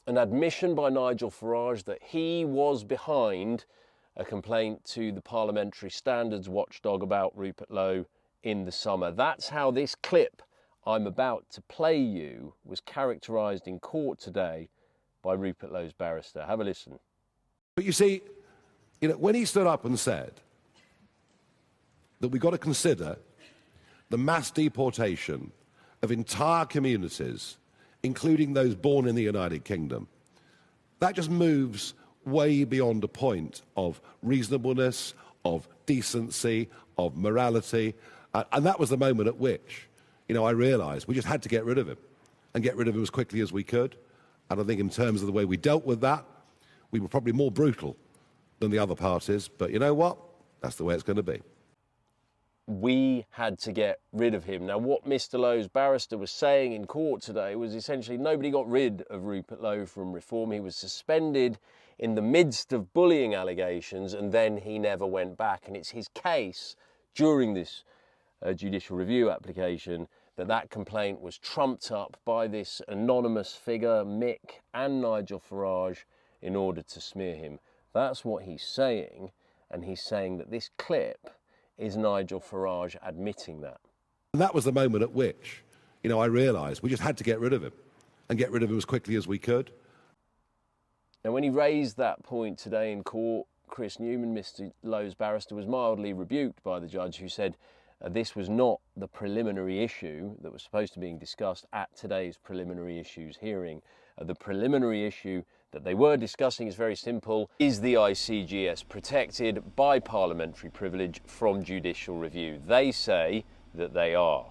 an admission by Nigel Farage that he was behind a complaint to the parliamentary standards watchdog about Rupert Lowe in the summer. That's how this clip I'm about to play you was characterised in court today by Rupert Lowe's barrister. Have a listen. But you see, when he stood up and said that we've got to consider the mass deportation of entire communities, including those born in the United Kingdom, that just moves way beyond a point of reasonableness, of decency, of morality. And that was the moment at which, I realised we just had to get rid of him and get rid of him as quickly as we could. And I think in terms of the way we dealt with that, we were probably more brutal than the other parties. But you know what? That's the way it's going to be. We had to get rid of him. Now, what Mr. Lowe's barrister was saying in court today was essentially nobody got rid of Rupert Lowe from reform. He was suspended in the midst of bullying allegations, and then he never went back. And it's his case during this judicial review application that complaint was trumped up by this anonymous figure, Mick, and Nigel Farage, in order to smear him. That's what he's saying, and he's saying that this clip is Nigel Farage admitting that. And that was the moment at which, I realised we just had to get rid of him and get rid of him as quickly as we could. Now, when he raised that point today in court, Chris Newman, Mr. Lowe's barrister, was mildly rebuked by the judge, who said this was not the preliminary issue that was supposed to be discussed at today's preliminary issues hearing. The preliminary issue that they were discussing is very simple. Is the ICGS protected by parliamentary privilege from judicial review? They say that they are.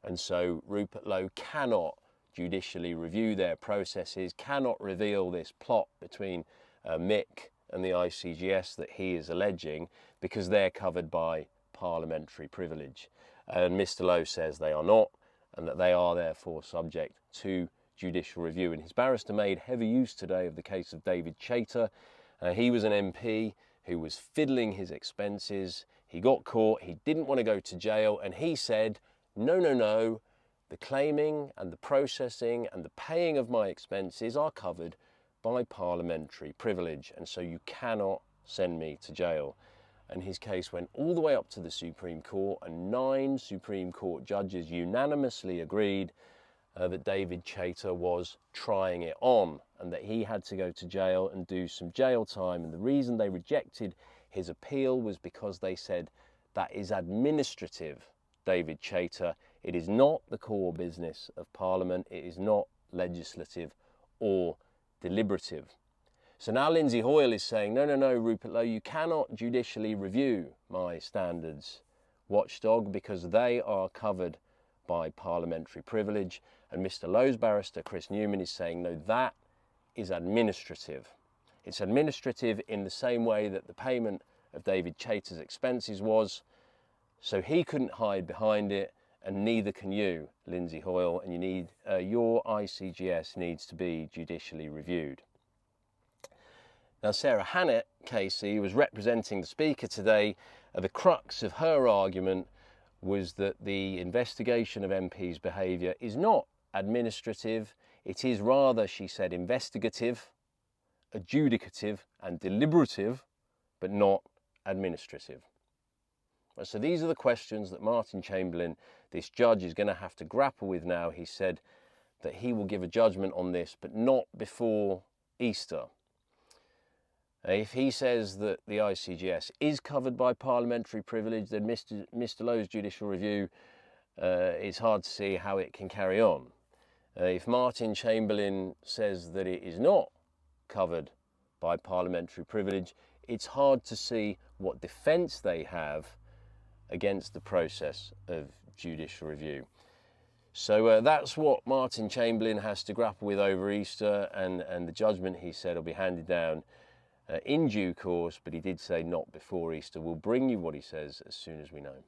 And so Rupert Lowe cannot judicially review their processes, cannot reveal this plot between Mick and the ICGS that he is alleging, because they're covered by parliamentary privilege. And Mr. Lowe says they are not, and that they are therefore subject to judicial review. And his barrister made heavy use today of the case of David Chater. He was an MP who was fiddling his expenses. He got caught, he didn't want to go to jail, and he said, no, the claiming and the processing and the paying of my expenses are covered by parliamentary privilege, and so you cannot send me to jail. And his case went all the way up to the Supreme Court, and 9 Supreme Court judges unanimously agreed that David Chater was trying it on and that he had to go to jail and do some jail time. And the reason they rejected his appeal was because they said that is administrative, David Chater. It is not the core business of Parliament. It is not legislative or deliberative. So now Lindsay Hoyle is saying, no, Rupert Lowe, you cannot judicially review my standards watchdog because they are covered by parliamentary privilege. And Mr. Lowe's barrister, Chris Newman, is saying, no, that is administrative. It's administrative in the same way that the payment of David Chater's expenses was. So he couldn't hide behind it, and neither can you, Lindsay Hoyle, and you need, your ICGS needs to be judicially reviewed. Now, Sarah Hannett, Casey, was representing the Speaker today. The crux of her argument was that the investigation of MPs' behaviour is not administrative. It is rather, she said, investigative, adjudicative and deliberative, but not administrative. So these are the questions that Martin Chamberlain, this judge, is going to have to grapple with now. He said that he will give a judgment on this, but not before Easter. If he says that the ICGS is covered by parliamentary privilege, then Mr. Lowe's judicial review, it's hard to see how it can carry on. If Martin Chamberlain says that it is not covered by parliamentary privilege, it's hard to see what defence they have against the process of judicial review. So that's what Martin Chamberlain has to grapple with over Easter, and the judgment, he said, will be handed down in due course, but he did say not before Easter. We'll bring you what he says as soon as we know.